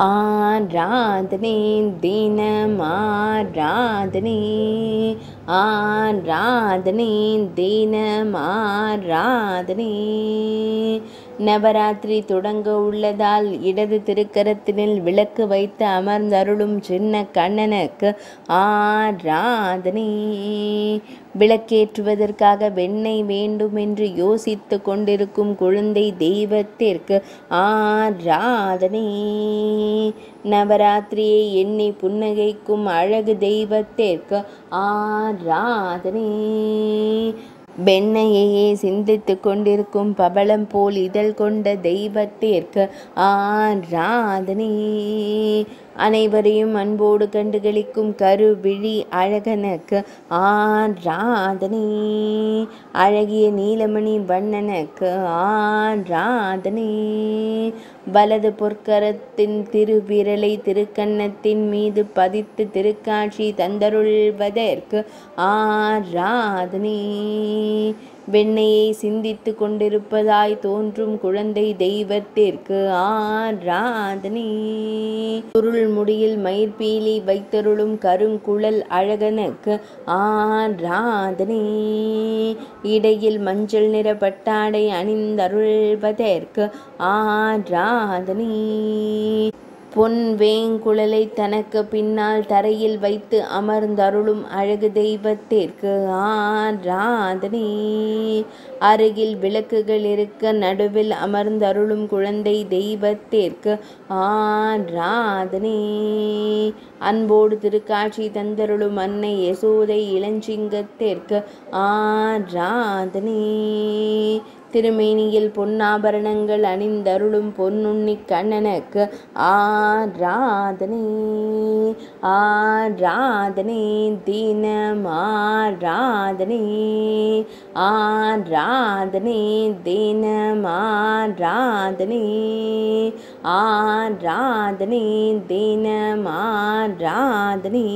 ஆராதனை தினம் ஆராதனை, ஆராதனை தினம் ஆராதனை. நவராத்திரி தொடங்க உள்ளதால் இடது திருக்கரத்தினில் விளக்கு வைத்து அமர்ந்தருளும் சின்ன கண்ணனுக்கு ஆராதனை. விளக்கேற்றுவதற்காக வெண்ணெய் வேண்டும் என்று யோசித்து கொண்டிருக்கும் குழந்தை தெய்வத்திற்கு ஆராதனை. நவராத்திரியை எண்ணி புன்னகைக்கும் அழகு தெய்வத்திற்கு ஆராதனை. வெண்ணையையே சிந்தித்து கொண்டிருக்கும் பவளம் போல் இதழ் கொண்ட தெய்வத்திற்கு ஆராதனை. அனைவரையும் அன்போடு கண்டுகளிக்கும் கருவிழி அழகனுக்கு ஆராதனை. அழகிய நீலமணி வண்ணனுக்கு ஆராதனை. வலது பொற்கரத்தின் திருவிரலை திருக்கன்னத்தின் மீது பதித்து திருக்காட்சி தந்தருள்வதற்கு ஆராதனை. வெண்ணையை சிந்தித்து கொண்டிருப்பதாய் தோன்றும் குழந்தை தெய்வத்திற்கு ஆராதனை. சுருள் முடியில் மயிர்பீலி வைத்தருளும் கருங்குழல் அழகனுக்கு ஆராதனை. இடையில் மஞ்சள் நிற பட்டாடை அணிந்தருள்வதற்கு ஆராதனை. பொன் வேங்குழலை தனக்கு பின்னால் தரையில் வைத்து அமர்ந்தருளும் அழகு தெய்வத்திற்கு ஆராதனை. அருகில் விளக்குகள் இருக்க நடுவில் அமர்ந்தருளும் குழந்தை தெய்வத்திற்கு ஆராதனை. அன்போடு திருக்காட்சி தந்தருளும் அன்னை யசோதை இளஞ்சிங்கத்திற்கு ஆராதனை. திருமேனியில் பொன்னாபரணங்கள் அணிந்தருளும் பொன்னுண்ணி கண்ணனுக்கு ஆராதனை. ஆராதனை தினம் ஆராதனை, ஆராதனை தினம் ஆராதனை, ஆராதனை தினம் ஆராதனை.